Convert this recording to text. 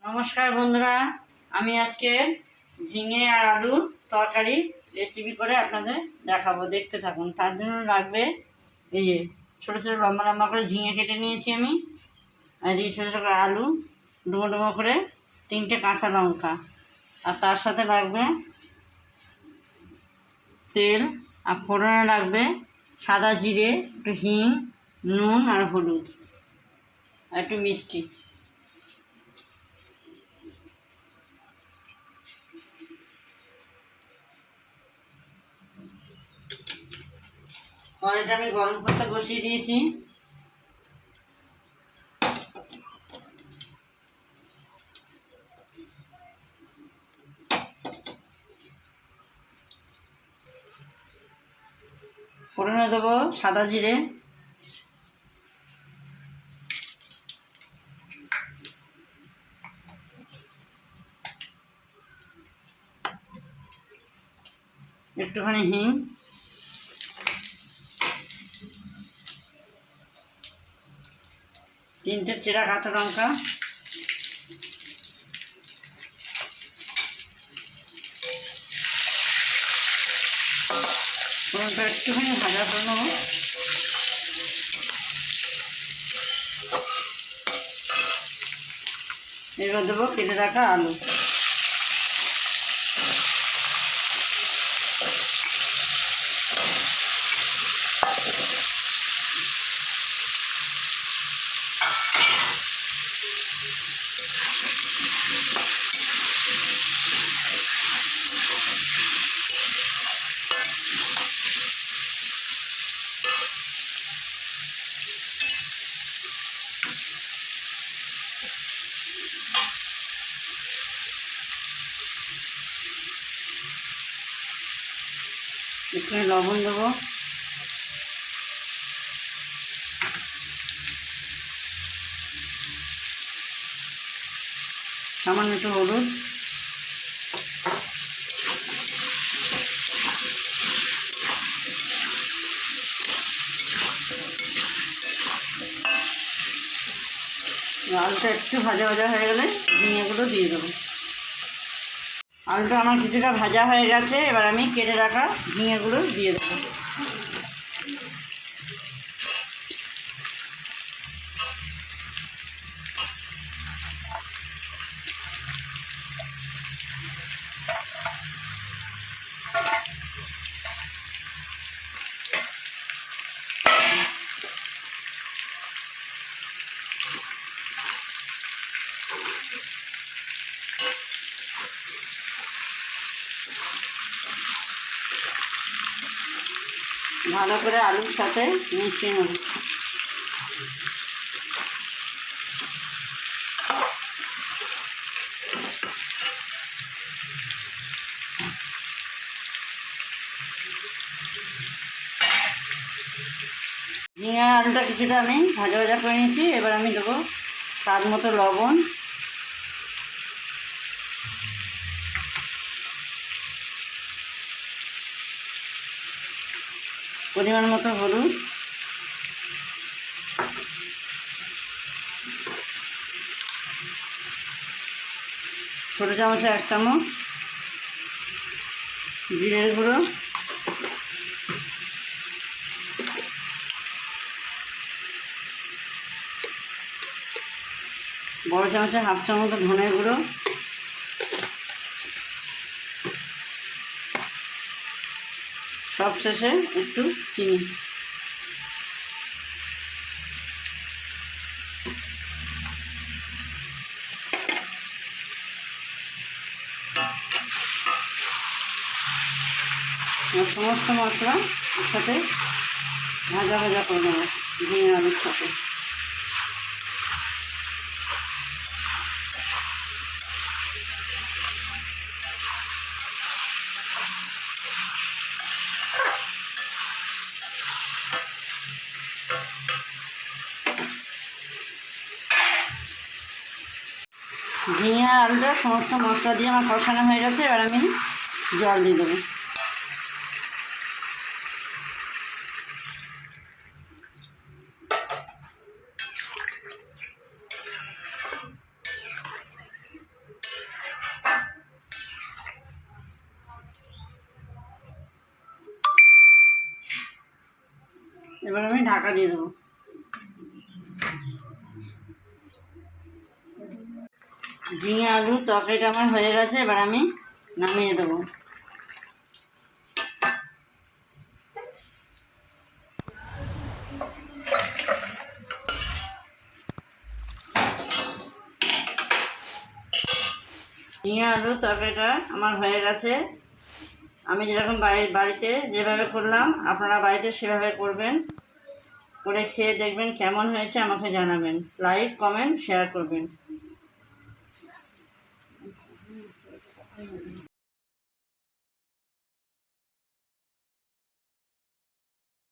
নমস্কার বন্ধুরা, আমি আজকে ঝিঙে আর আলুর তরকারি রেসিপি করে আপনাদের দেখাবো। দেখতে থাকুন। তার জন্য লাগবে এই যে ছোটো ছোটো লম্বা লম্বা করে ঝিঙে কেটে নিয়েছি আমি, আর এই ছোটো ছোটো আলু ডুমো ডুমো করে, 3টে কাঁচা লঙ্কা, আর তার সাথে লাগবে তেল, আর ফোড়নে লাগবে সাদা জিরে, একটু হিং, নুন আর হলুদ, আর একটু মিষ্টি। কড়াইটা আমি গরম করতে বসিয়ে দিয়েছি। ফোড়নে দেবো সাদা জিরে, একটুখানি হিং, 3টে চেরা কাঁচা লঙ্কা, ফোড়নটা একটুখানি ভাজা করে নেবো। এবার দেবো কেটে রাখা আলু। একটুখানি লবণ দেবো, সামান্য একটু হলুদ, আলুটা একটু ভাজা ভাজা হয়ে গেলে ঝিঙেগুলো দিয়ে দেবো। আলুটা আমার কিছুটা ভাজা হয়ে গেছে, এবার আমি কেটে রাখা ঝিঙেগুলো দিয়ে দেবো। ভালো করে আলুর সাথে মিশিয়ে নেব। ঝিঙে আলুটা কিছুটা আমি ভাজা ভাজা করে নিয়েছি। এবার আমি দেবো স্বাদ মতো লবণ, পরিমাণ মতো হলুদ, ছোটো চামচে 1 চামচ জিরের গুঁড়ো, বড় চামচে 1/2 চামচ ধনের গুঁড়ো, সব শেষে একটু চিনি। সমস্ত মশলা সাথে ভাজা ভাজা করে নেবো ঝিঙে আলুর সাথে। ঝিঙে আলুটা সমস্ত মশলা দিয়ে আমার কষানো হয়ে গেছে। এবার আমি জল দিয়ে দেবো। আমি ঢাকা দিয়ে দেবো। ঝিঙে আলুর তরকারিটা আমার হয়ে গেছে, এবার আমি নামিয়ে দেবো। ঝিঙে আলুর তরকারিটা আমার হয়ে গেছে। আমি যেরকম বাড়িতে যেভাবে করলাম আপনারা বাড়িতে সেভাবে করবেন, করে খেয়ে দেখবেন কেমন হয়েছে আমাকে জানাবেন। লাইক, কমেন্ট, শেয়ার করবেন।